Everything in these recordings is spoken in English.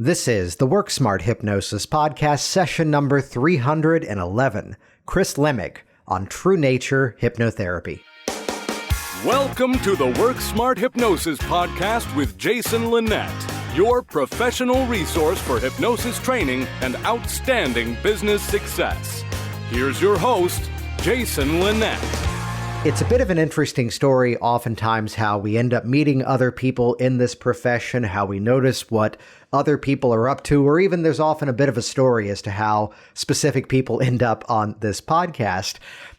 This is the Work Smart Hypnosis Podcast, session number 311. Chris Lemig on True Nature Hypnotherapy. Welcome to the Work Smart Hypnosis Podcast with Jason Linett, your professional resource for hypnosis training and outstanding business success. Here's your host, Jason Linett. It's a bit of an interesting story, oftentimes, how we end up meeting other people in this profession, how we notice what other people are up to, or even there's often a bit of a story as to how specific people end up on this podcast.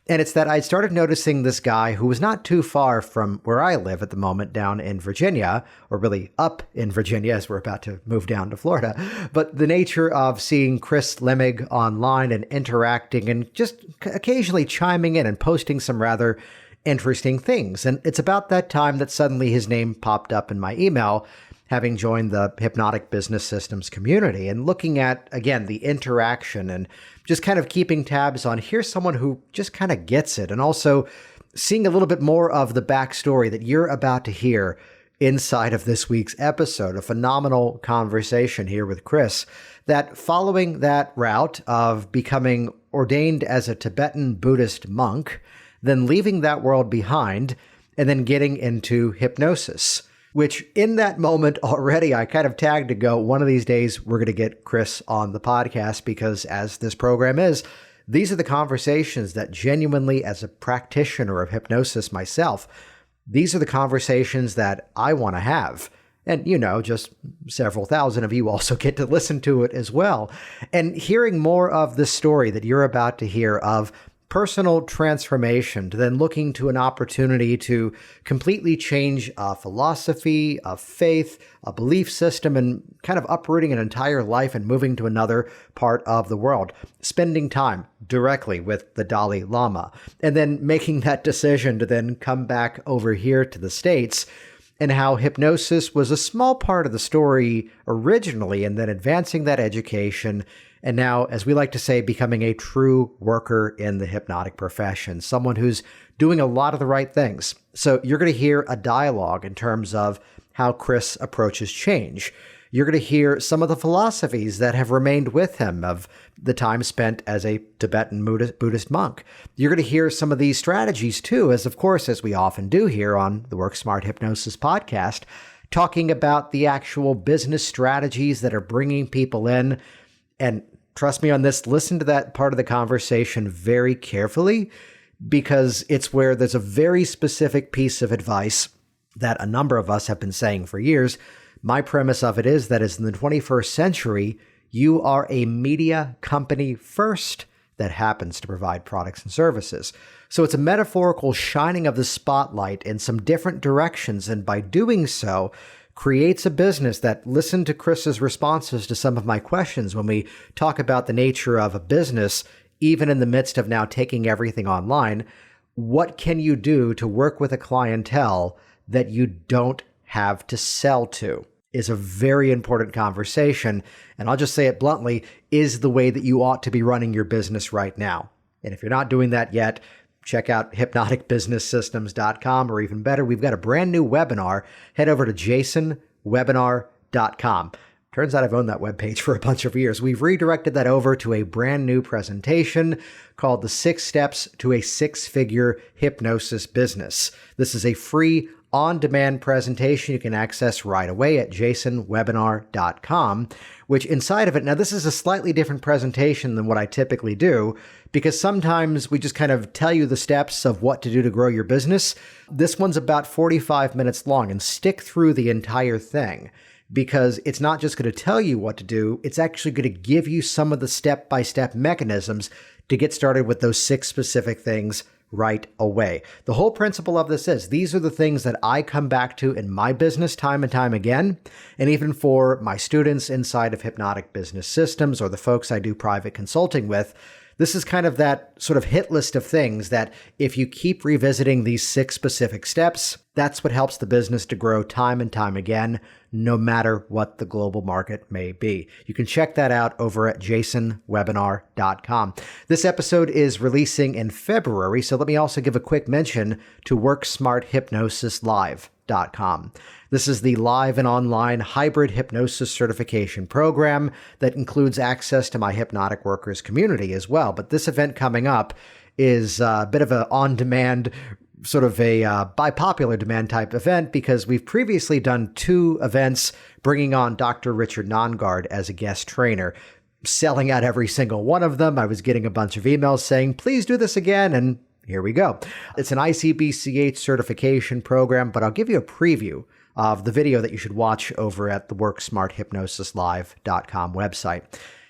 And it's that I started noticing this guy who was not too far from where I live at the moment down in Virginia, or really up in Virginia as we're about to move down to Florida. But the nature of seeing Chris Lemig online and interacting and just occasionally chiming in and posting some rather interesting things. And it's about that time that suddenly his name popped up in my email, having joined the Hypnotic Business Systems community and looking at, again, the interaction and just kind of keeping tabs on here's someone who just kind of gets it, and also seeing a little bit more of the backstory that you're about to hear inside of this week's episode. A phenomenal conversation here with Chris, that following that route of becoming ordained as a Tibetan Buddhist monk, then leaving that world behind, and then getting into hypnosis. Which in that moment already, I kind of tagged to go, one of these days, we're going to get Chris on the podcast, because as this program is, these are the conversations that genuinely, as a practitioner of hypnosis myself, these are the conversations that I want to have. And, you know, just several thousand of you also get to listen to it as well. And hearing more of the story that you're about to hear of personal transformation, to then looking to an opportunity to completely change a philosophy, a faith, a belief system, and kind of uprooting an entire life and moving to another part of the world, spending time directly with the Dalai Lama, and then making that decision to then come back over here to the States, and how hypnosis was a small part of the story originally, and then advancing that education. And now, as we like to say, becoming a true worker in the hypnotic profession, someone who's doing a lot of the right things. So you're going to hear a dialogue in terms of how Chris approaches change. You're going to hear some of the philosophies that have remained with him of the time spent as a Tibetan Buddhist monk. You're going to hear some of these strategies too, as of course, as we often do here on the Work Smart Hypnosis podcast, talking about the actual business strategies that are bringing people in. And trust me on this, listen to that part of the conversation very carefully, because it's where there's a very specific piece of advice that a number of us have been saying for years. My premise of it is that as in the 21st century, you are a media company first that happens to provide products and services. So it's a metaphorical shining of the spotlight in some different directions, and by doing so, creates a business that, listen to Chris's responses to some of my questions when we talk about the nature of a business, even in the midst of now taking everything online. What can you do to work with a clientele that you don't have to sell to is a very important conversation. And I'll just say it bluntly, is the way that you ought to be running your business right now. And if you're not doing that yet, check out hypnoticbusinesssystems.com, or even better, we've got a brand new webinar. Head over to jasonwebinar.com. Turns out I've owned that webpage for a bunch of years. We've redirected that over to a brand new presentation called The 6 Steps to a Six-Figure Hypnosis Business. This is a free on-demand presentation you can access right away at jasonwebinar.com, which inside of it, now this is a slightly different presentation than what I typically do, because sometimes we just kind of tell you the steps of what to do to grow your business. This one's about 45 minutes long, and stick through the entire thing, because it's not just going to tell you what to do, it's actually going to give you some of the step-by-step mechanisms to get started with those 6 specific things right away. The whole principle of this is, these are the things that I come back to in my business time and time again, and even for my students inside of Hypnotic Business Systems or the folks I do private consulting with. This is kind of that sort of hit list of things that if you keep revisiting these 6 specific steps, that's what helps the business to grow time and time again, no matter what the global market may be. You can check that out over at jasonwebinar.com. This episode is releasing in February, so let me also give a quick mention to WorkSmartHypnosisLive.com. hypnotherapylive.com. This is the live and online hybrid hypnosis certification program that includes access to my Hypnotic Workers community as well. But this event coming up is a bit of an on-demand, sort of a by popular demand type event, because we've previously done 2 events bringing on Dr. Richard Nongard as a guest trainer, selling out every single one of them. I was getting a bunch of emails saying, please do this again, and here we go. It's an ICBCH certification program, but I'll give you a preview of the video that you should watch over at the WorkSmartHypnosisLive.com website.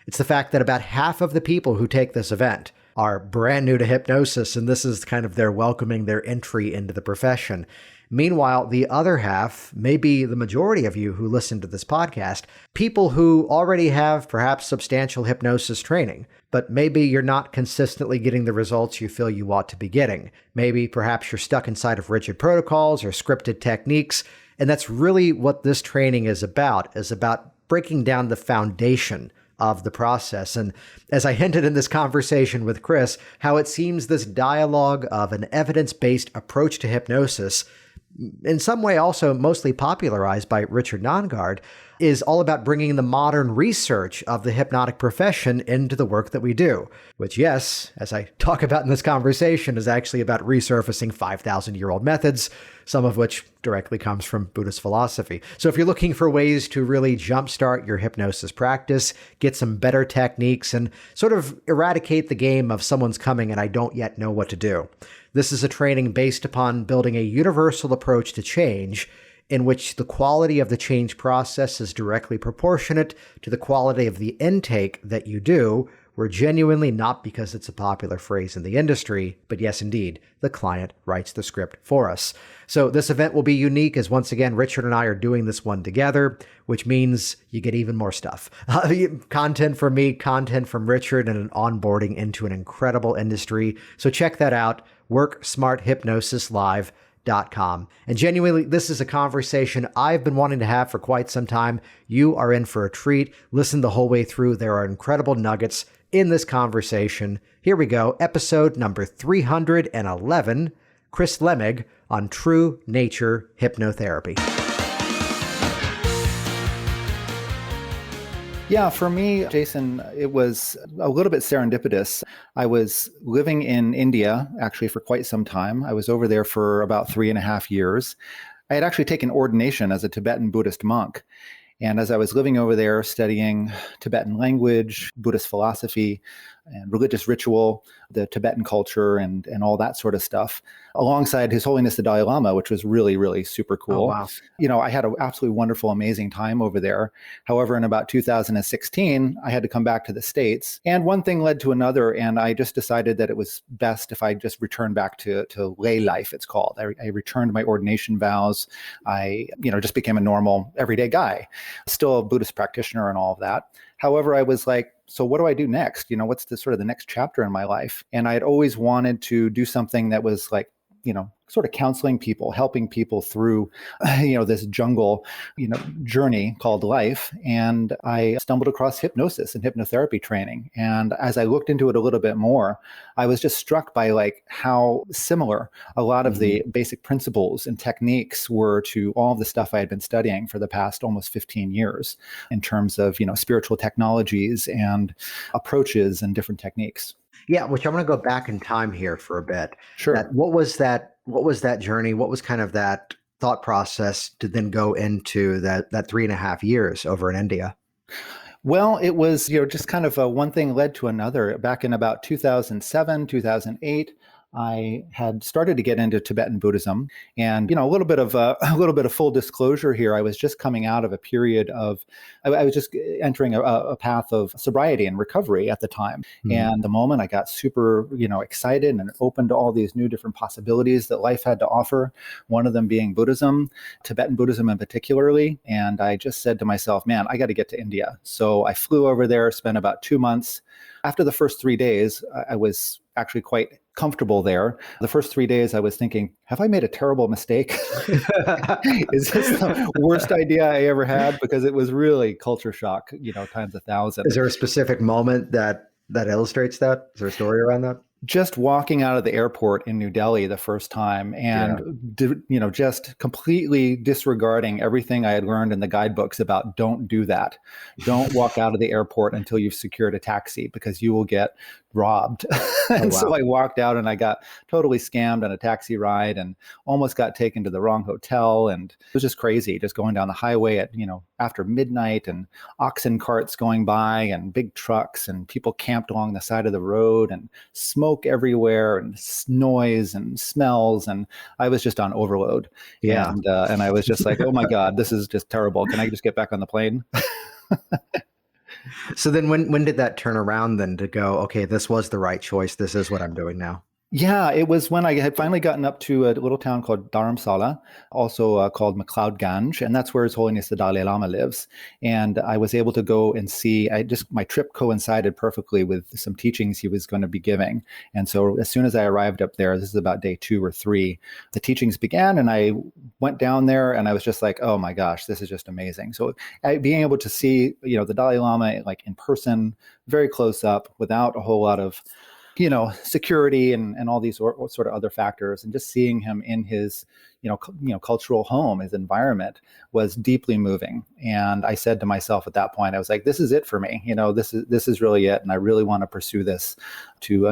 It's the fact that about half of the people who take this event are brand new to hypnosis, and this is kind of their welcoming their entry into the profession. Meanwhile, the other half, maybe the majority of you who listen to this podcast, people who already have perhaps substantial hypnosis training, but maybe you're not consistently getting the results you feel you ought to be getting. Maybe perhaps you're stuck inside of rigid protocols or scripted techniques, and that's really what this training is about breaking down the foundation of the process. And as I hinted in this conversation with Chris, how it seems this dialogue of an evidence-based approach to hypnosis, in some way also mostly popularized by Richard Nongard, is all about bringing the modern research of the hypnotic profession into the work that we do, which, yes, as I talk about in this conversation, is actually about resurfacing 5,000-year-old methods, some of which directly comes from Buddhist philosophy. So if you're looking for ways to really jumpstart your hypnosis practice, get some better techniques, and sort of eradicate the game of someone's coming and I don't yet know what to do, this is a training based upon building a universal approach to change, in which the quality of the change process is directly proportionate to the quality of the intake that you do, where genuinely, not because it's a popular phrase in the industry, but yes, indeed, the client writes the script for us. So this event will be unique, as once again, Richard and I are doing this one together, which means you get even more stuff. Content from me, content from Richard, and an onboarding into an incredible industry. So check that out, WorkSmartHypnosisLive.com. And genuinely, this is a conversation I've been wanting to have for quite some time. You are in for a treat. Listen the whole way through. There are incredible nuggets in this conversation. Here we go. Episode number 311, Chris Lemig on True Nature Hypnotherapy. Yeah, for me, Jason, it was a little bit serendipitous. I was living in India, actually, for quite some time. I was over there for about 3.5 years. I had actually taken ordination as a Tibetan Buddhist monk. And as I was living over there, studying Tibetan language, Buddhist philosophy, and religious ritual, the Tibetan culture, and all that sort of stuff, alongside His Holiness the Dalai Lama, which was really, really super cool. Oh, wow. You know, I had an absolutely wonderful, amazing time over there. However, in about 2016, I had to come back to the States, and one thing led to another, and I just decided that it was best if I just returned back to lay life, it's called. I returned my ordination vows. I, just became a normal, everyday guy, still a Buddhist practitioner and all of that. However, I was like, so what do I do next? What's the sort of the next chapter in my life? And I had always wanted to do something that was like, sort of counseling people, helping people through, this jungle, journey called life. And I stumbled across hypnosis and hypnotherapy training. And as I looked into it a little bit more, I was just struck by like how similar a lot of the basic principles and techniques were to all of the stuff I had been studying for the past almost 15 years in terms of, spiritual technologies and approaches and different techniques. Yeah, which I'm going to go back in time here for a bit. Sure. What was that journey? What was kind of that thought process to then go into that 3.5 years over in India? Well, it was, just kind of one thing led to another. Back in about 2007, 2008, I had started to get into Tibetan Buddhism, and a little bit of full disclosure here. I was just coming out of a period of, I was just entering a path of sobriety and recovery at the time. Mm-hmm. And the moment I got super, excited and open to all these new different possibilities that life had to offer. One of them being Buddhism, Tibetan Buddhism in particularly. And I just said to myself, man, I got to get to India. So I flew over there, spent about 2 months. After the first 3 days, I was actually quite comfortable there. The first 3 days I was thinking, have I made a terrible mistake? Is this the worst idea I ever had? Because it was really culture shock, times 1,000. Is there a specific moment that illustrates that? Is there a story around that? just walking out of the airport in New Delhi the first time and, just completely disregarding everything I had learned in the guidebooks about don't do that. Don't walk out of the airport until you've secured a taxi because you will get robbed. And so I walked out and I got totally scammed on a taxi ride and almost got taken to the wrong hotel. And it was just crazy, just going down the highway at, after midnight and oxen carts going by and big trucks and people camped along the side of the road and smoke everywhere and noise and smells. And I was just on overload. Yeah. And I was just like, oh my God, this is just terrible. Can I just get back on the plane? So then when did that turn around then to go, okay, this was the right choice. This is what I'm doing now? Yeah, it was when I had finally gotten up to a little town called Dharamsala, also called McLeod-Ganj, and that's where His Holiness the Dalai Lama lives. And I was able to go and see, my trip coincided perfectly with some teachings he was going to be giving. And so as soon as I arrived up there, this is about day 2 or 3, the teachings began and I went down there and I was just like, oh my gosh, this is just amazing. So being able to see, the Dalai Lama like in person, very close up without a whole lot of security and all these sort of other factors, and just seeing him in his, cultural home, his environment was deeply moving. And I said to myself at that point, I was like, this is it for me. This is really it. And I really want to pursue this to,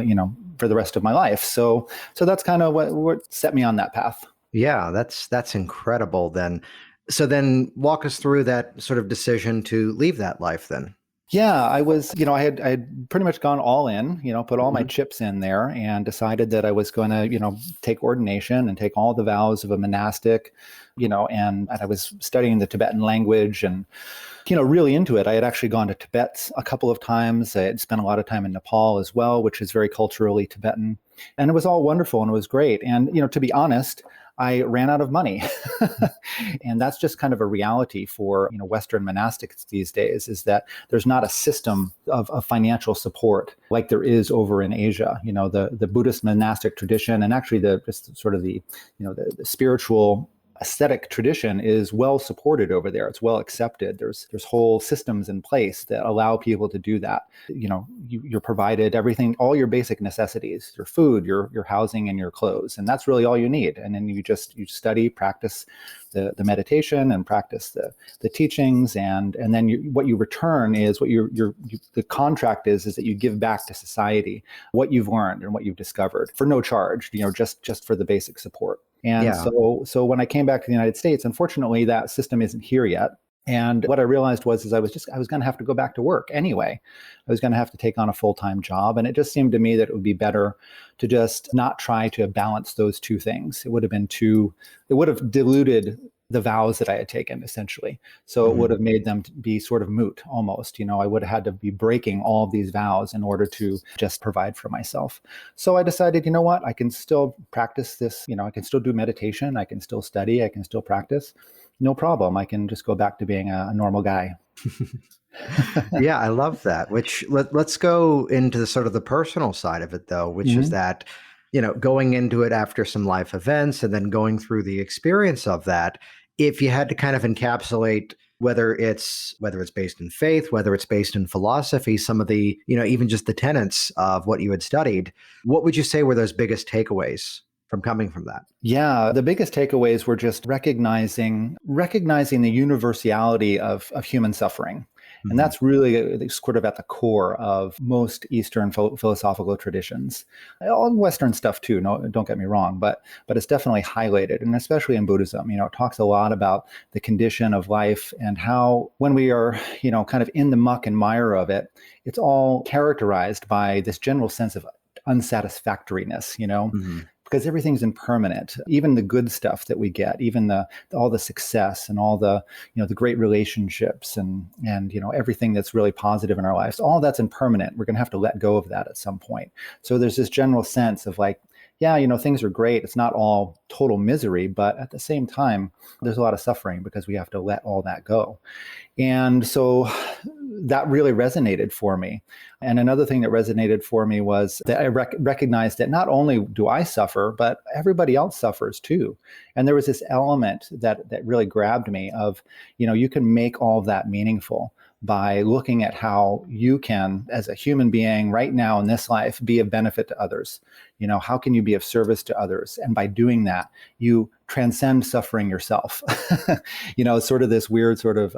for the rest of my life. So that's kind of what set me on that path. Yeah, that's incredible then. So then walk us through that sort of decision to leave that life then. Yeah, I was, I had pretty much gone all in, put all my chips in there and decided that I was going to, take ordination and take all the vows of a monastic, and I was studying the Tibetan language and, really into it. I had actually gone to Tibet a couple of times. I had spent a lot of time in Nepal as well, which is very culturally Tibetan. And it was all wonderful and it was great. And, to be honest, I ran out of money. And that's just kind of a reality for, Western monastics these days, is that there's not a system of financial support like there is over in Asia. The Buddhist monastic tradition and actually the spiritual aesthetic tradition is well supported over there. It's well accepted. There's whole systems in place that allow people to do that. You're provided everything, all your basic necessities, your food, your housing, and your clothes, and that's really all you need. And then you study, practice the meditation, and practice the teachings, and then what you return is what the contract is that you give back to society what you've learned and what you've discovered for no charge. Just for the basic support. And so when I came back to the United States, unfortunately, that system isn't here yet. And what I realized was I was going to have to go back to work anyway. I was going to have to take on a full-time job. And it just seemed to me that it would be better to just not try to balance those two things. It would have diluted the vows that I had taken, essentially. So it would have made them be sort of moot almost. I would have had to be breaking all of these vows in order to just provide for myself. So I decided, you know what, I can still practice this. I can still do meditation. I can still study. I can still practice. No problem. I can just go back to being a normal guy. Yeah, I love that. Which let's go into the sort of the personal side of it, though, which is that, going into it after some life events and then going through the experience of that. If you had to kind of encapsulate whether it's based in faith, whether it's based in philosophy, some of the, even just the tenets of what you had studied, what would you say were those biggest takeaways from coming from that? Yeah, the biggest takeaways were just recognizing the universality of human suffering. And that's really sort of at the core of most Eastern philosophical traditions. All Western stuff too, no, don't get me wrong, but it's definitely highlighted, and especially in Buddhism. It talks a lot about the condition of life and how when we are, kind of in the muck and mire of it, it's all characterized by this general sense of unsatisfactoriness, because everything's impermanent. Even the good stuff that we get, even all the success and all the, the great relationships and everything that's really positive in our lives, all that's impermanent. We're going to have to let go of that at some point. So there's this general sense of like, yeah, things are great. It's not all total misery, but at the same time, there's a lot of suffering because we have to let all that go. And so that really resonated for me. And another thing that resonated for me was that I recognized that not only do I suffer, but everybody else suffers too. And there was this element that really grabbed me of, you can make all of that meaningful by looking at how you can, as a human being right now in this life, be of benefit to others. How can you be of service to others? And by doing that, you transcend suffering yourself. It's sort of this weird sort of,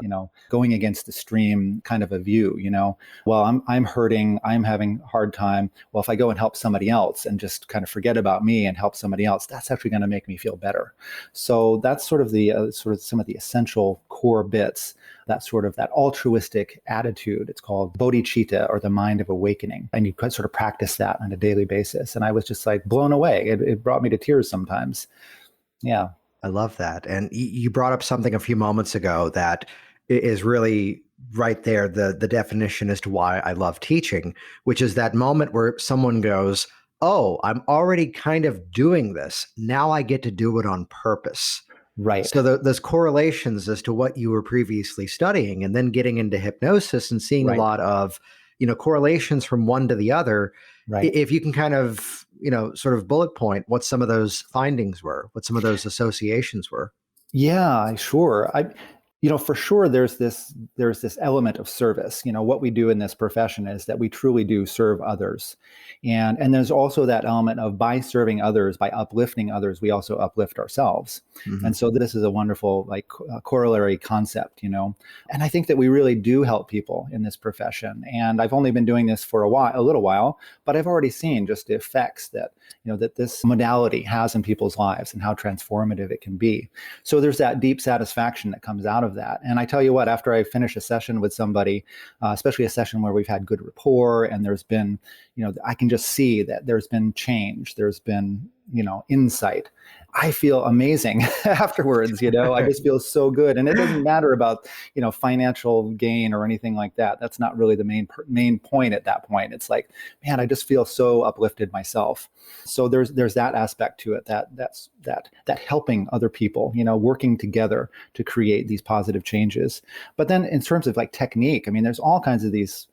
going against the stream kind of a view, well, I'm hurting, I'm having a hard time. Well, if I go and help somebody else and just kind of forget about me and help somebody else, that's actually going to make me feel better. So that's sort of the some of the essential core bits, that altruistic attitude. It's called bodhicitta, or the mind of awakening. And you could sort of practice that on a daily basis. And I was just like blown away. It brought me to tears sometimes. Yeah. I love that. And you brought up something a few moments ago that is really right there, the definition as to why I love teaching, which is that moment where someone goes, oh, I'm already kind of doing this. Now I get to do it on purpose. Right. So there's correlations as to what you were previously studying, and then getting into hypnosis and seeing a lot of, correlations from one to the other. Right. If you can kind of, sort of bullet point what some of those findings were, what some of those associations were. Yeah, sure. For sure, there's this element of service. What we do in this profession is that we truly do serve others. And there's also that element of, by serving others, by uplifting others, we also uplift ourselves. Mm-hmm. And so this is a wonderful corollary concept, And I think that we really do help people in this profession. And I've only been doing this for a little while, but I've already seen just the effects that this modality has in people's lives and how transformative it can be. So there's that deep satisfaction that comes out of that. And I tell you what, after I finish a session with somebody, especially a session where we've had good rapport and there's been, I can just see that there's been change, there's been, insight. I feel amazing afterwards, I just feel so good. And it doesn't matter about, financial gain or anything like that. That's not really the main point at that point. It's like, man, I just feel so uplifted myself. So there's that aspect to it, that helping other people, working together to create these positive changes. But then in terms of technique, there's all kinds of these,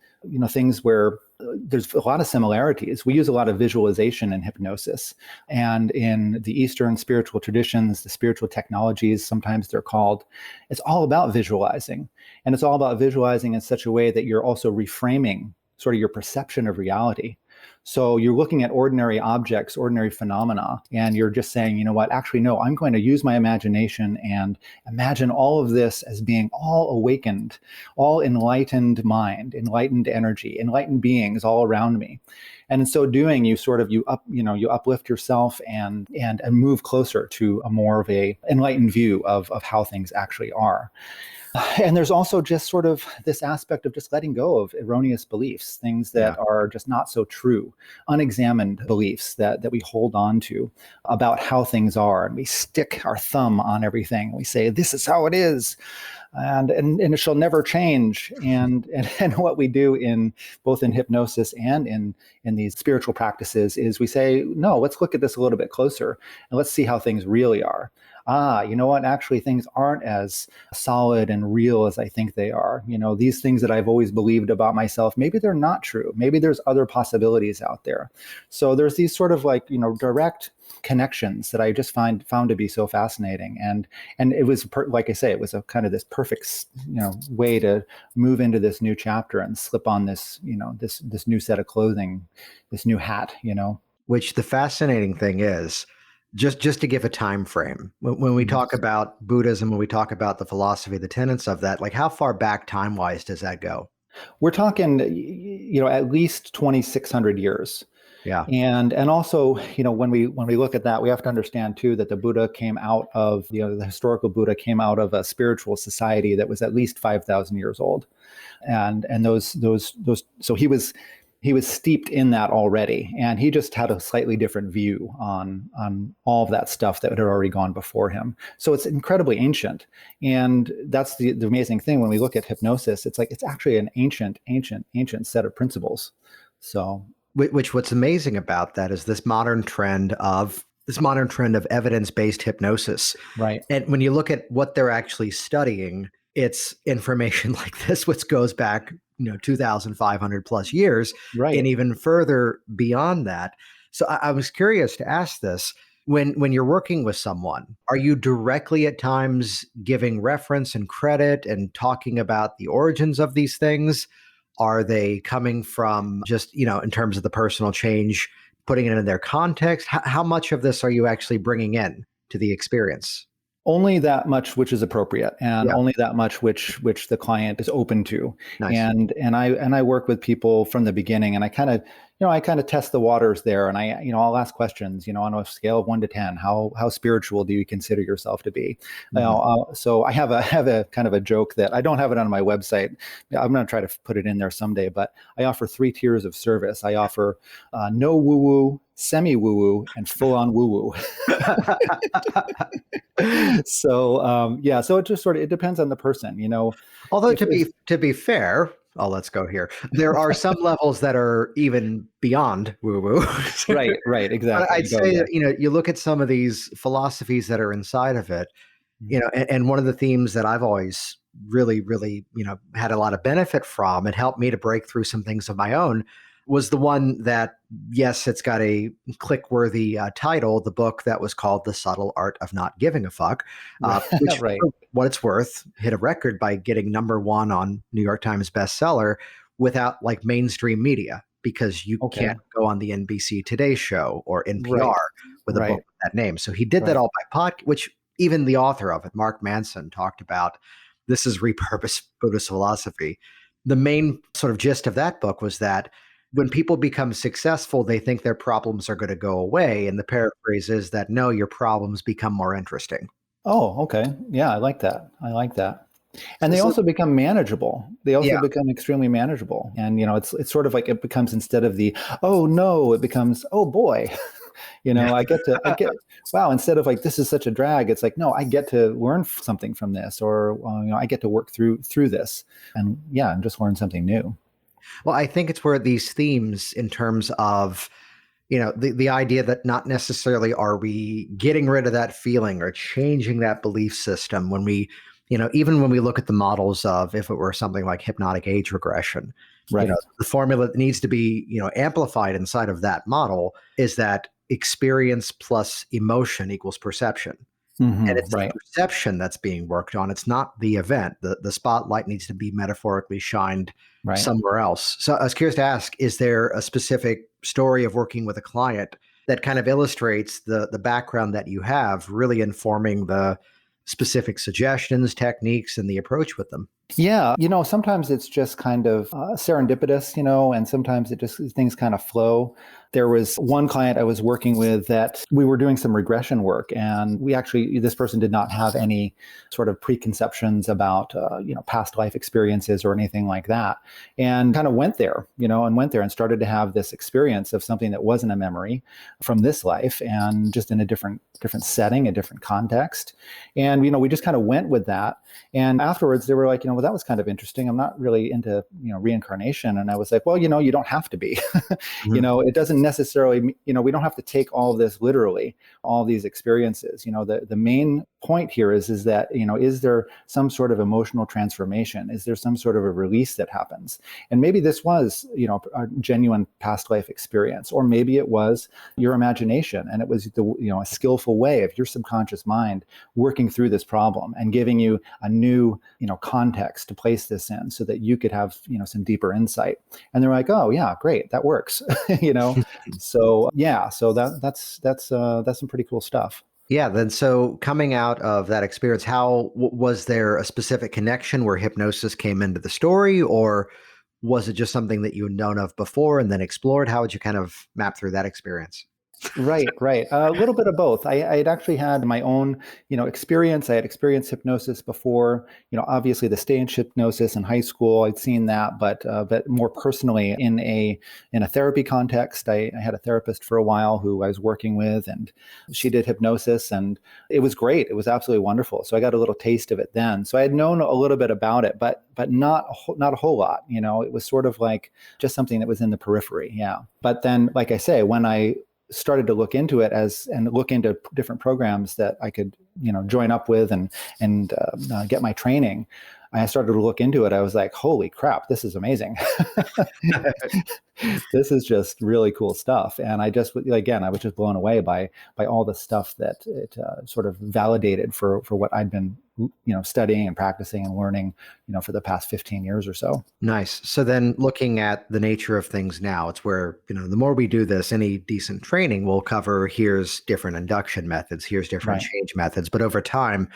things where there's a lot of similarities. We use a lot of visualization in hypnosis, and in the Eastern spiritual traditions, the spiritual technologies, sometimes they're called, it's all about visualizing. And it's all about visualizing in such a way that you're also reframing sort of your perception of reality. So you're looking at ordinary objects, ordinary phenomena, and you're just saying, actually, no, I'm going to use my imagination and imagine all of this as being all awakened, all enlightened mind, enlightened energy, enlightened beings all around me. And in so doing, you uplift yourself and move closer to a more of a enlightened view of how things actually are. And there's also just sort of this aspect of just letting go of erroneous beliefs, things that are just not so true, unexamined beliefs that we hold on to about how things are. And we stick our thumb on everything. We say, this is how it is. And it shall never change. And what we do both in hypnosis and in these spiritual practices is we say, no, let's look at this a little bit closer and let's see how things really are. You know what? Actually, things aren't as solid and real as I think they are. These things that I've always believed about myself, maybe they're not true. Maybe there's other possibilities out there. So there's these sort of direct connections that I just found to be so fascinating. And it was, like I say, it was a kind of this perfect, way to move into this new chapter and slip on this, this new set of clothing, this new hat, Which the fascinating thing is, just to give a time frame, when we talk about Buddhism, when we talk about the philosophy, the tenets of that, how far back time-wise does that go? We're talking, at least 2,600 years. Yeah. And also, when we look at that, we have to understand too that the Buddha came out of, the historical Buddha came out of a spiritual society that was at least 5,000 years old. And those so he was steeped in that already, and he just had a slightly different view on all of that stuff that had already gone before him. So it's incredibly ancient, and that's the amazing thing when we look at hypnosis. It's actually an ancient set of principles. So, what's amazing about that is this modern trend of evidence-based hypnosis. Right. And when you look at what they're actually studying, it's information like this, which goes back 2,500 plus years, right, and even further beyond that. So I was curious to ask this. When you're working with someone, are you directly at times giving reference and credit and talking about the origins of these things? Are they coming from just, in terms of the personal change, putting it in their context? How much of this are you actually bringing in to the experience? Only that much which is appropriate, and Yeah, only that much which the client is open to. nice. And I work with people from the beginning, and I kind of test the waters there, and I'll ask questions, on a scale of 1 to 10, how spiritual do you consider yourself to be? Mhm. So I have a kind of a joke that I don't have it on my website. I'm going to try to put it in there someday, but I offer 3 tiers of service. I offer no woo woo, semi woo woo, and full on woo woo. So it just sort of, it depends on the person, Although if, to be fair, let's go here. There are some levels that are even beyond woo woo. right, But exactly. I'd Go, say yeah. that, you look at some of these philosophies that are inside of it, and one of the themes that I've always really, really, had a lot of benefit from and helped me to break through some things of my own was the one that, yes, it's got a click-worthy title, the book that was called The Subtle Art of Not Giving a Fuck, which, Right. for what it's worth, hit a record by getting #1 on New York Times bestseller without like mainstream media, because you Okay. can't go on the NBC Today show or Right. NPR with a book Right. with that name. So he did that Right. all by which even the author of it, Mark Manson, talked about. This is repurposed Buddhist philosophy. The main sort of gist of that book was that when people become successful, they think their problems are going to go away. And the paraphrase is that no, your problems become more interesting. Oh, okay. Yeah, I like that. I like that. And So, they so also become manageable. They also yeah, become extremely manageable. And it's sort of like, it becomes, instead of the oh no, it becomes oh boy. I get wow, instead of like this is such a drag, it's like no, I get to learn something from this, or I get to work through this, and yeah, and just learn something new. well, I think it's where these themes, in terms of, the idea that not necessarily are we getting rid of that feeling or changing that belief system when we, even when we look at the models of, if it were something like hypnotic age regression, Right. the formula that needs to be, amplified inside of that model is that experience plus emotion equals perception. And it's the Right. perception that's being worked on. It's not the event. The spotlight needs to be metaphorically shined Right. somewhere else. So I was curious to ask, is there a specific story of working with a client that kind of illustrates the background that you have, really informing the specific suggestions, techniques, and the approach with them? Yeah, sometimes it's just kind of serendipitous, and sometimes it just things kind of flow. There was one client I was working with that we were doing some regression work, and this person did not have any sort of preconceptions about, past life experiences or anything like that, and kind of went there and started to have this experience of something that wasn't a memory from this life, and just in a different setting, a different context. And, we just kind of went with that. And afterwards they were like, well, that was kind of interesting. I'm not really into, reincarnation. And I was like, well, you don't have to be. Mhm. It doesn't necessarily, we don't have to take all of this literally, all these experiences. The main point here is that, is there some sort of emotional transformation? Is there some sort of a release that happens? And maybe this was, a genuine past life experience, or maybe it was your imagination, and it was a skillful way of your subconscious mind working through this problem and giving you a new, context to place this in, so that you could have, some deeper insight. And they're like, oh yeah, great, that works. So yeah, so that's some pretty cool stuff. Yeah. Then, so coming out of that experience, how was there a specific connection where hypnosis came into the story, or was it just something that you had known of before and then explored? How would you kind of map through that experience? Right, right. A little bit of both. I had actually had my own, experience. I had experienced hypnosis before. Obviously the stage hypnosis in high school, I'd seen that, but more personally in a therapy context. I had a therapist for a while who I was working with, and she did hypnosis, and it was great. It was absolutely wonderful. So I got a little taste of it then. So I had known a little bit about it, but not a whole lot. It was sort of like just something that was in the periphery. Yeah. But then, like I say, when I started to look into it and look into different programs that I could, join up with and get my training. I started to look into it. I was like, holy crap, this is amazing. This is just really cool stuff. And I just, again, I was just blown away by all the stuff that it sort of validated for what I'd been, studying and practicing and learning, for the past 15 years or so. Nice. So then looking at the nature of things now, it's where, the more we do this, any decent training will cover, here's different induction methods, here's different Right. change methods. But over time,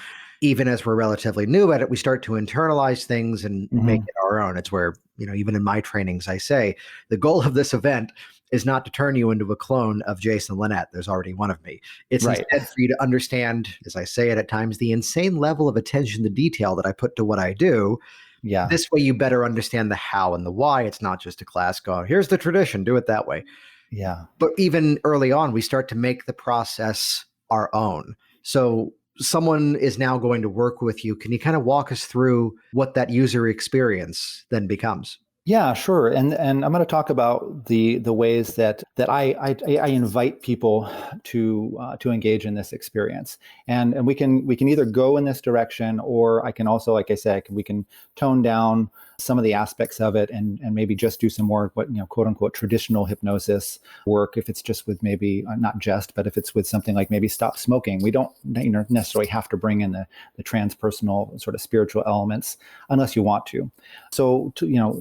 even as we're relatively new at it, we start to internalize things and make it our own. It's where, even in my trainings, I say the goal of this event is not to turn you into a clone of Jason Linett. There's already one of me. It's Right. instead for you to understand, as I say it at times, the insane level of attention to detail that I put to what I do. Yeah. This way you better understand the how and the why. It's not just a class going, here's the tradition, do it that way. Yeah. But even early on, we start to make the process our own. So someone is now going to work with you. Can you kind of walk us through what that user experience then becomes? Yeah, sure. And I'm going to talk about the ways that I invite people to engage in this experience. And we can either go in this direction, or I can also, like I said, we can tone down some of the aspects of it and maybe just do some more quote unquote traditional hypnosis work, if it's just with maybe not just, but if it's with something like maybe stop smoking. We don't necessarily have to bring in the transpersonal sort of spiritual elements unless you want to. So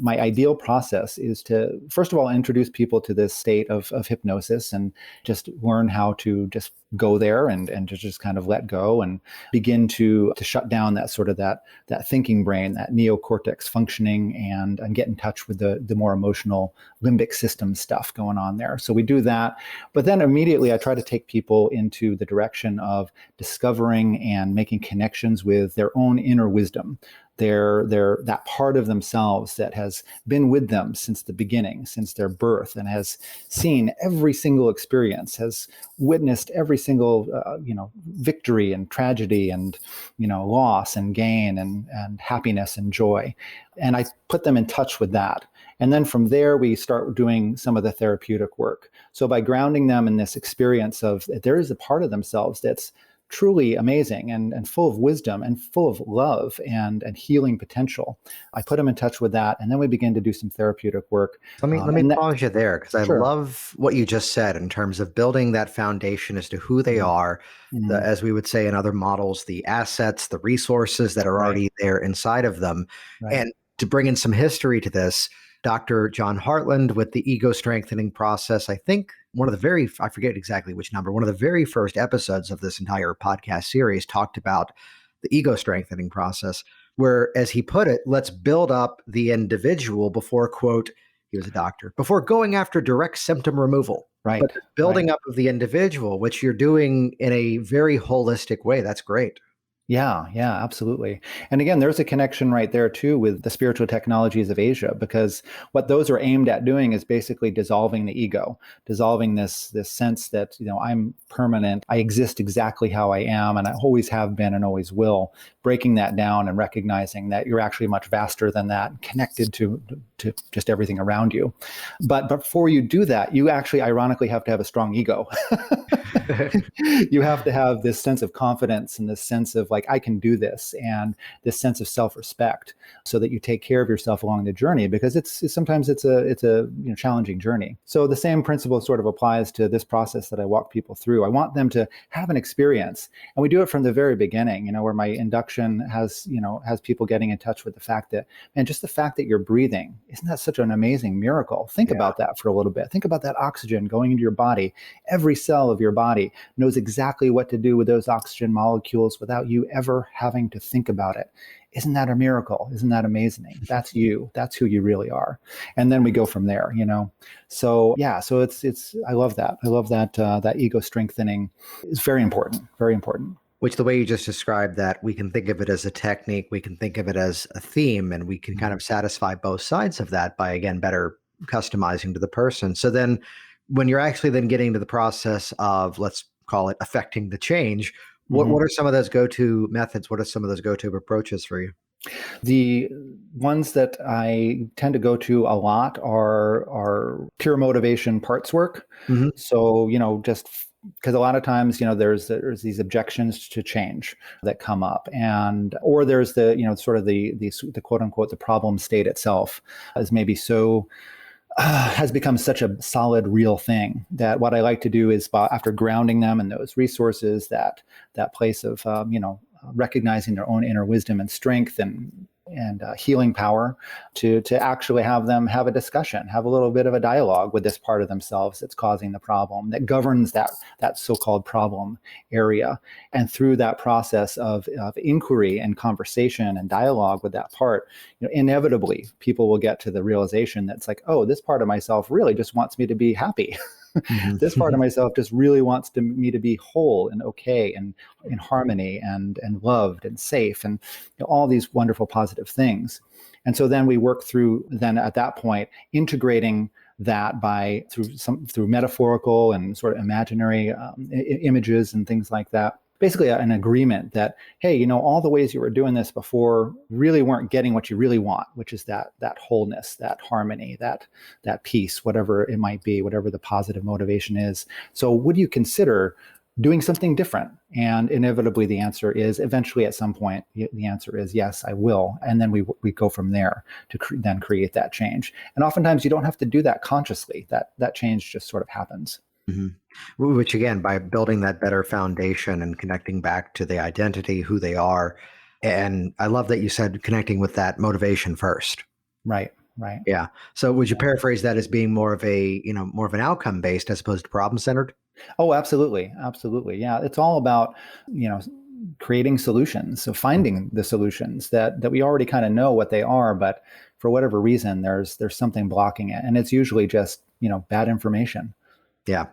my ideal process is to first of all introduce people to this state of hypnosis and just learn how to just go there and to just kind of let go and begin to shut down that sort of that thinking brain, that neocortex functioning, and get in touch with the more emotional limbic system stuff going on there. So we do that, but then immediately I try to take people into the direction of discovering and making connections with their own inner wisdom. They're that part of themselves that has been with them since the beginning, since their birth, and has seen every single experience, has witnessed every single victory and tragedy and loss and gain and happiness and joy. And I put them in touch with that. And then from there, we start doing some of the therapeutic work. So by grounding them in this experience of there is a part of themselves that's truly amazing and full of wisdom and full of love and healing potential, I put them in touch with that. And then we begin to do some therapeutic work. Let me pause you there, because I Sure. love what you just said in terms of building that foundation as to who they are, as we would say in other models, the assets, the resources that are already there inside of them. Right. And to bring in some history to this, Dr. John Hartland with the ego strengthening process, I think I forget exactly which number, one of the very first episodes of this entire podcast series talked about the ego strengthening process, where, as he put it, let's build up the individual before, quote, he was a doctor, before going after direct symptom removal. Right. But building Right. up of the individual, which you're doing in a very holistic way. That's great. Yeah, absolutely. And again, there's a connection right there too with the spiritual technologies of Asia, because what those are aimed at doing is basically dissolving the ego, dissolving this sense that, I'm permanent, I exist exactly how I am, and I always have been and always will, breaking that down and recognizing that you're actually much vaster than that, connected to just everything around you. But before you do that, you actually ironically have to have a strong ego. You have to have this sense of confidence and this sense of like, I can do this, and this sense of self-respect, so that you take care of yourself along the journey, because sometimes it's a challenging journey. So the same principle sort of applies to this process that I walk people through. I want them to have an experience, and we do it from the very beginning, where my induction has people getting in touch with the fact that, man, just the fact that you're breathing, isn't that such an amazing miracle? Think about that for a little bit. Think about that oxygen going into your body. Every cell of your body knows exactly what to do with those oxygen molecules without you ever having to think about it. Isn't that a miracle? Isn't that amazing? That's you. That's who you really are. And then we go from there, So so it's I love that. I love that that ego strengthening is very important, very important. Which, the way you just described that, we can think of it as a technique, we can think of it as a theme, and we can kind of satisfy both sides of that by, again, better customizing to the person. So then when you're actually then getting to the process of, let's call it, affecting the change, what are some of those go-to methods? What are some of those go-to approaches for you? The ones that I tend to go to a lot are pure motivation parts work. So, just because a lot of times, there's these objections to change that come up, or there's the, sort of the quote unquote, the problem state itself is maybe so has become such a solid, real thing that what I like to do is, after grounding them in those resources, that place of, recognizing their own inner wisdom and strength and healing power, to actually have them have a discussion, have a little bit of a dialogue with this part of themselves that's causing the problem, that governs that so-called problem area. And through that process of inquiry and conversation and dialogue with that part, inevitably people will get to the realization that's like, oh, this part of myself really just wants me to be happy. This part of myself just really wants me to be whole and okay and in harmony and loved and safe, and all these wonderful positive things. And so then we work through, then at that point, integrating that through metaphorical and sort of imaginary images and things like that. Basically an agreement that, hey, all the ways you were doing this before really weren't getting what you really want, which is that wholeness, that harmony, that peace, whatever it might be, whatever the positive motivation is. So would you consider doing something different? And inevitably the answer is, eventually at some point, the answer is yes, I will. And then we go from there to then create that change. And oftentimes you don't have to do that consciously. That change just sort of happens. Mm-hmm. Which again, by building that better foundation and connecting back to the identity, who they are. And I love that you said connecting with that motivation first. Right. Yeah. So would you paraphrase that as being more of an outcome based as opposed to problem centered? Oh, absolutely. Absolutely. Yeah. It's all about, creating solutions. So finding the solutions that we already kind of know what they are, but for whatever reason, there's something blocking it. And it's usually just, bad information. Yeah.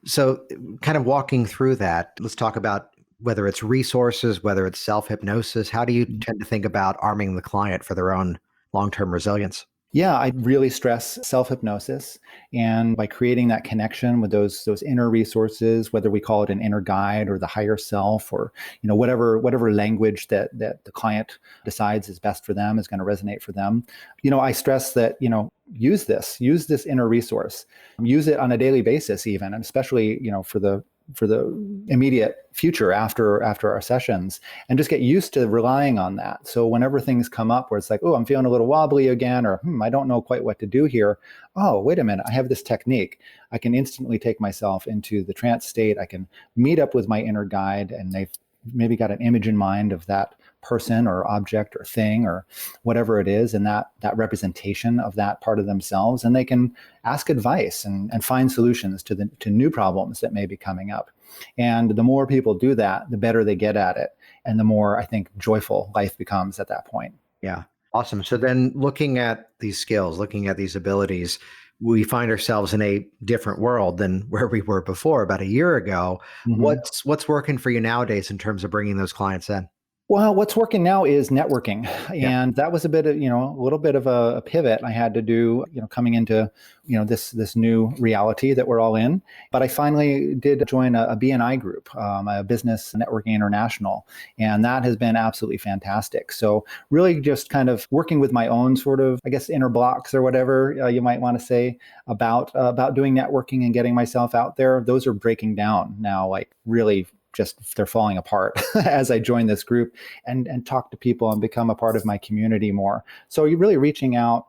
So kind of walking through that, let's talk about whether it's resources, whether it's self-hypnosis. How do you tend to think about arming the client for their own long-term resilience? Yeah, I really stress self-hypnosis, and by creating that connection with those inner resources, whether we call it an inner guide or the higher self, or whatever language that the client decides is best for them, is going to resonate for them. I stress that use this inner resource, use it on a daily basis, even, and especially for the immediate future after our sessions, and just get used to relying on that. So whenever things come up where it's like, oh, I'm feeling a little wobbly again, or I don't know quite what to do here. Oh, wait a minute, I have this technique. I can instantly take myself into the trance state. I can meet up with my inner guide, and they've maybe got an image in mind of that person or object or thing or whatever it is, and that representation of that part of themselves, and they can ask advice and find solutions to new problems that may be coming up. And the more people do that, the better they get at it, and the more, I think, joyful life becomes at that point. Yeah. Awesome. So then looking at these skills, looking at these abilities, we find ourselves in a different world than where we were before about a year ago. Mm-hmm. What's working for you nowadays in terms of bringing those clients in? Well, what's working now is networking. Yeah. And that was a little bit of a pivot I had to do, coming into, this new reality that we're all in. But I finally did join a BNI group, a Business Networking International. And that has been absolutely fantastic. So really just kind of working with my own sort of, I guess, inner blocks or whatever you might want to say about doing networking and getting myself out there. Those are breaking down now, like really just they're falling apart as I join this group and talk to people and become a part of my community more. So you're really reaching out,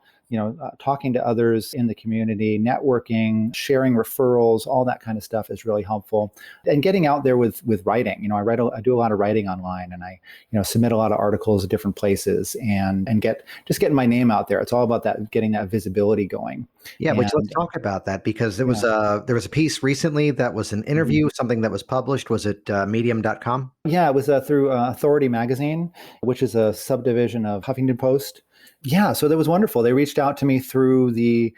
talking to others in the community, networking, sharing referrals, all that kind of stuff is really helpful. And getting out there with writing. I do a lot of writing online, and I, submit a lot of articles at different places and getting my name out there. It's all about that, getting that visibility going. Yeah, but let's talk about that, because there was a piece recently that was an interview, something that was published. Was it medium.com? Yeah, it was through Authority Magazine, which is a subdivision of Huffington Post. Yeah, so that was wonderful. They reached out to me through the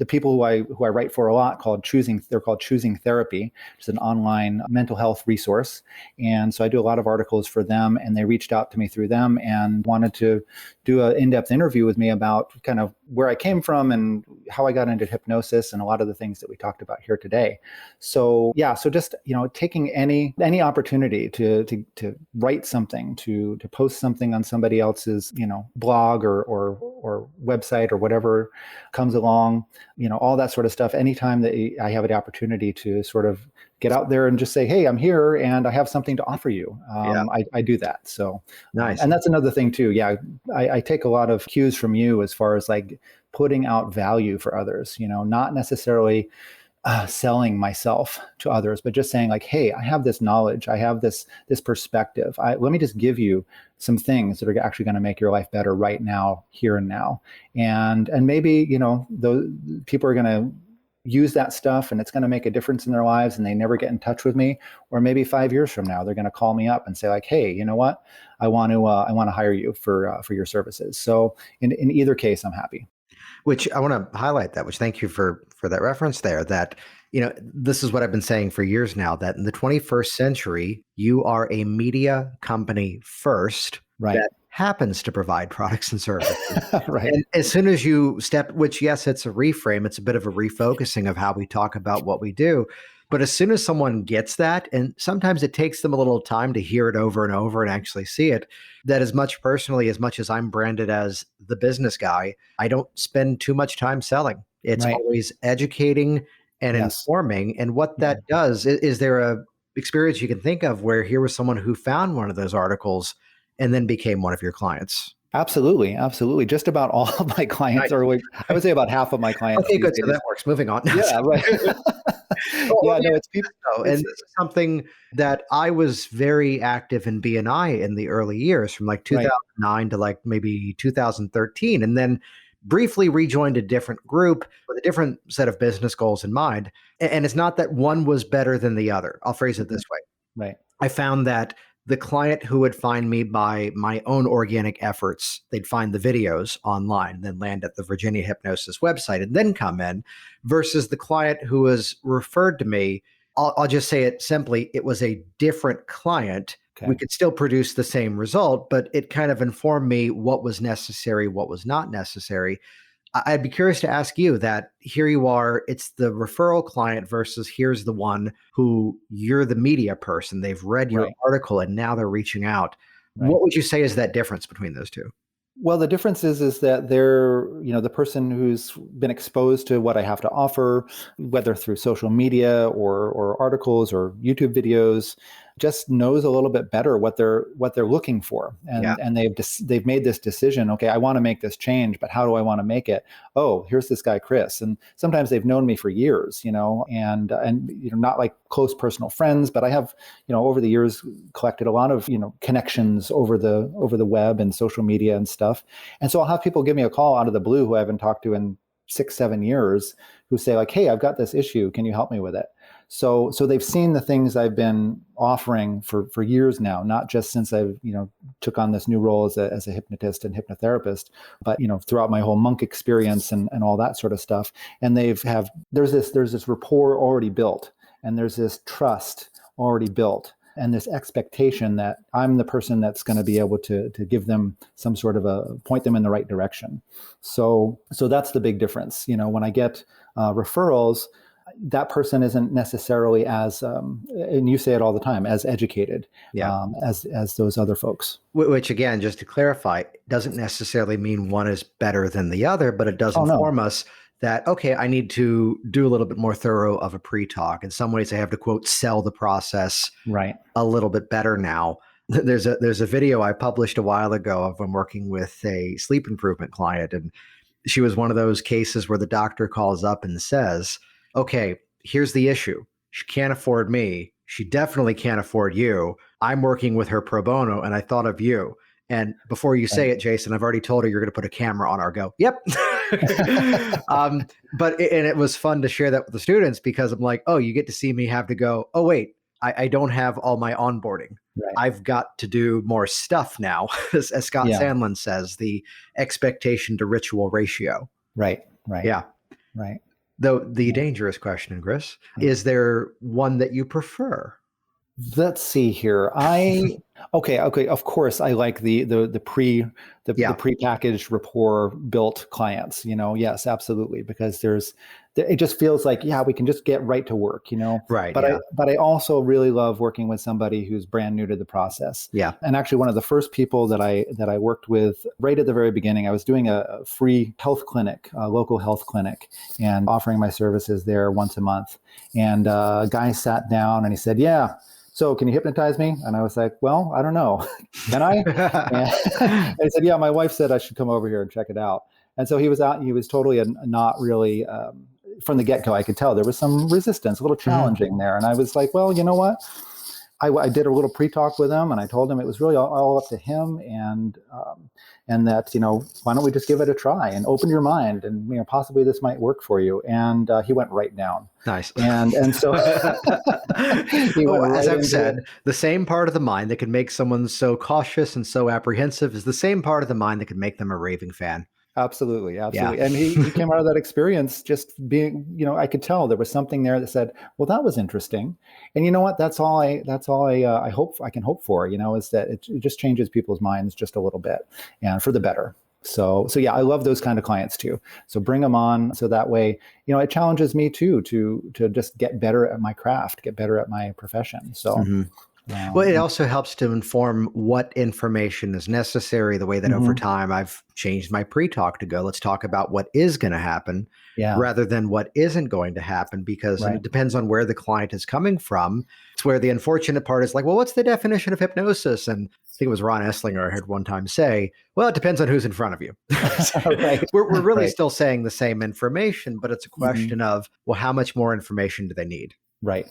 people who I write for a lot, they're called Choosing Therapy, which is an online mental health resource. And so I do a lot of articles for them, and they reached out to me through them and wanted to do an in-depth interview with me about kind of where I came from and how I got into hypnosis and a lot of the things that we talked about here today. So yeah, so just, taking any opportunity to write something, to post something on somebody else's, blog or or website or whatever comes along, all that sort of stuff. Anytime that I have the opportunity to sort of get out there and just say, hey, I'm here and I have something to offer you, I do that. So Nice. and that's another thing too. Yeah, I take a lot of cues from you as far as like putting out value for others, not necessarily selling myself to others, but just saying like, hey, I have this knowledge, I have this perspective. Let me just give you some things that are actually going to make your life better right now, here and now. And maybe, those people are going to use that stuff and it's going to make a difference in their lives and they never get in touch with me. Or maybe 5 years from now, they're going to call me up and say like, hey, you know what? I want to hire you for your services. So in either case, I'm happy. Which I want to highlight that, which thank you for that reference there, that, this is what I've been saying for years now, that in the 21st century, you are a media company first that happens to provide products and services. Right. And as soon as you step, which yes, it's a reframe, it's a bit of a refocusing of how we talk about what we do. But as soon as someone gets that, and sometimes it takes them a little time to hear it over and over and actually see it, that as much as I'm branded as the business guy, I don't spend too much time selling. It's always educating and informing. And what that does, is there a experience you can think of where here was someone who found one of those articles and then became one of your clients? Absolutely. Absolutely. Just about all of my clients, or I would say about half of my clients. Okay, good. So that works. Moving on. Yeah, right. It's people. And this is something that I was very active in BNI in the early years, from like 2009 to like maybe 2013, and then briefly rejoined a different group with a different set of business goals in mind. And it's not that one was better than the other. I'll phrase it this way. Right. I found that the client who would find me by my own organic efforts, they'd find the videos online, then land at the Virginia Hypnosis website and then come in, versus the client who was referred to me. I'll just say it simply. It was a different client. Okay. We could still produce the same result, but it kind of informed me what was necessary, what was not necessary. I'd be curious to ask you that here you are, it's the referral client versus here's the one who you're the media person. They've read your article and now they're reaching out. What would you say is that difference between those two? Well, the difference is that they're, the person who's been exposed to what I have to offer, whether through social media or articles or YouTube videos, just knows a little bit better what they're looking for, and they've made this decision. Okay, I want to make this change, but how do I want to make it? Oh, here's this guy Chris, and sometimes they've known me for years, and not like close personal friends, but I have over the years collected a lot of connections over the web and social media and stuff, and so I'll have people give me a call out of the blue who I haven't talked to in 6-7 years, who say like, hey, I've got this issue, can you help me with it? So they've seen the things I've been offering for years now, not just since I've took on this new role as a hypnotist and hypnotherapist, but throughout my whole monk experience and all that sort of stuff. And there's this rapport already built, and there's this trust already built, and this expectation that I'm the person that's going to be able to give them some sort of point them in the right direction. So that's the big difference. When I get referrals, that person isn't necessarily as, and you say it all the time, as educated as those other folks. Which again, just to clarify, doesn't necessarily mean one is better than the other, but it does inform us that, okay, I need to do a little bit more thorough of a pre-talk. In some ways, I have to, quote, sell the process a little bit better now. There's a video I published a while ago of when working with a sleep improvement client, and she was one of those cases where the doctor calls up and says, okay, here's the issue. She can't afford me. She definitely can't afford you. I'm working with her pro bono, and I thought of you. And before you say it, Jason, I've already told her you're going to put a camera on our go. Yep. But it was fun to share that with the students, because I'm like, oh, you get to see me have to go, oh, wait, I don't have all my onboarding. I've got to do more stuff now. As Scott Sandlin says, the expectation to ritual ratio. Right. Yeah. Right. Though the dangerous question, Chris, is there one that you prefer? Let's see here. Okay. Of course, I like the prepackaged rapport built clients. Yes, absolutely, because it just feels like, yeah, we can just get right to work. Right. But Yeah. I also really love working with somebody who's brand new to the process. Yeah. And actually, one of the first people that I worked with right at the very beginning, I was doing a free health clinic, a local health clinic, and offering my services there once a month. And a guy sat down and he said, "Yeah. So can you hypnotize me?" And I was like, "Well, I don't know. Can I?" And he said, "Yeah, my wife said I should come over here and check it out." And so he was out. He was totally not really, from the get-go, I could tell there was some resistance, a little challenging there. And I was like, well, you know what? I did a little pre-talk with him, and I told him it was really all up to him, and that, why don't we just give it a try and open your mind, and possibly this might work for you. And he went right down. Nice. And so he went right as I've into said, it. the same part of the mind that can make someone so cautious and so apprehensive is the same part of the mind that can make them a raving fan. Absolutely. Yeah. And he came out of that experience just being, I could tell there was something there that said, well, that was interesting. And you know what? That's all I can hope for, is that it just changes people's minds just a little bit, and for the better. So yeah, I love those kind of clients too. So bring them on, so that way, it challenges me too to just get better at my craft, get better at my profession. So. Well, it also helps to inform what information is necessary, the way that over time I've changed my pre-talk to go, let's talk about what is going to happen rather than what isn't going to happen, because it depends on where the client is coming from. It's where the unfortunate part is like, well, what's the definition of hypnosis? And I think it was Ron Esslinger I heard one time say, well, it depends on who's in front of you. We're really still saying the same information, but it's a question of, well, how much more information do they need? Right.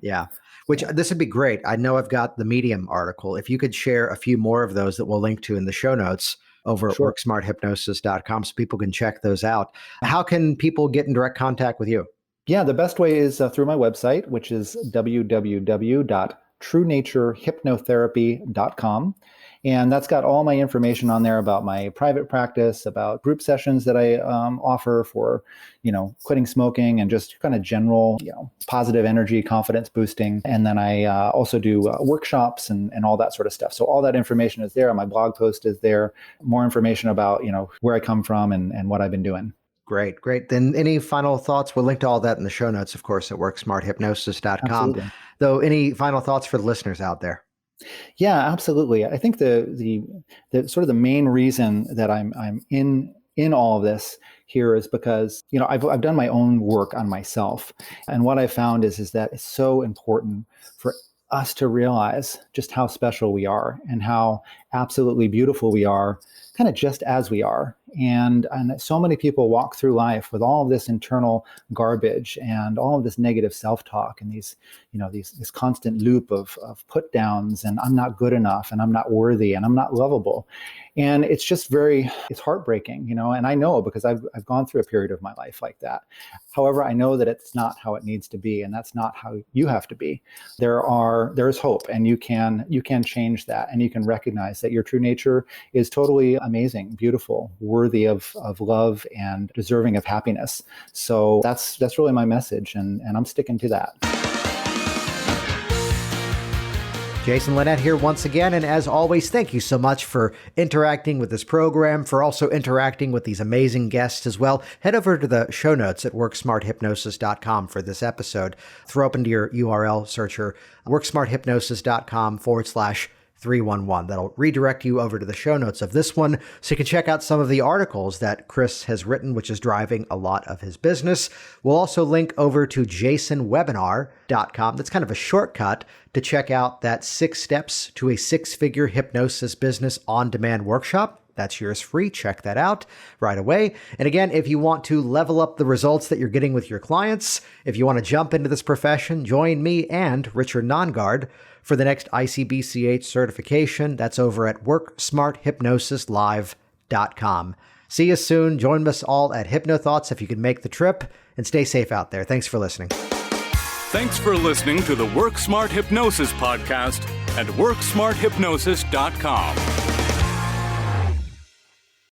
Yeah. Which this would be great. I know I've got the Medium article. If you could share a few more of those that we'll link to in the show notes over at worksmarthypnosis.com so people can check those out. How can people get in direct contact with you? Yeah, the best way is through my website, which is www.truenaturehypnotherapy.com. And that's got all my information on there about my private practice, about group sessions that I offer for, quitting smoking and just kind of general, positive energy, confidence boosting. And then I also do workshops and all that sort of stuff. So all that information is there. My blog post is there. More information about, where I come from and what I've been doing. Great. Then any final thoughts? We'll link to all that in the show notes, of course, at worksmarthypnosis.com. Absolutely. Though, any final thoughts for the listeners out there? Yeah, absolutely. I think the sort of the main reason that I'm in all of this here is because, I've done my own work on myself. And what I found is that it's so important for us to realize just how special we are and how absolutely beautiful we are, kind of just as we are. And so many people walk through life with all of this internal garbage and all of this negative self-talk and this constant loop of put downs, and I'm not good enough, and I'm not worthy, and I'm not lovable. And it's just it's heartbreaking, and I know because I've gone through a period of my life like that. However, I know that it's not how it needs to be, and that's not how you have to be. There is hope, and you can change that, and you can recognize that your true nature is totally amazing, beautiful, worthy of love, and deserving of happiness. So that's really my message, and I'm sticking to that. Jason Linett here once again, and as always, thank you so much for interacting with this program, for also interacting with these amazing guests as well. Head over to the show notes at worksmarthypnosis.com for this episode. Throw up into your URL searcher, worksmarthypnosis.com/311. That'll redirect you over to the show notes of this one so you can check out some of the articles that Chris has written, which is driving a lot of his business. We'll also link over to jasonwebinar.com. That's kind of a shortcut to check out that 6 steps to a 6-figure hypnosis business on-demand workshop. That's yours free. Check that out right away. And again, if you want to level up the results that you're getting with your clients, if you want to jump into this profession, join me and Richard Nongard for the next ICBCH certification. That's over at worksmarthypnosislive.com. See you soon. Join us all at HypnoThoughts if you can make the trip, and stay safe out there. Thanks for listening. Thanks for listening to the Work Smart Hypnosis podcast at worksmarthypnosis.com.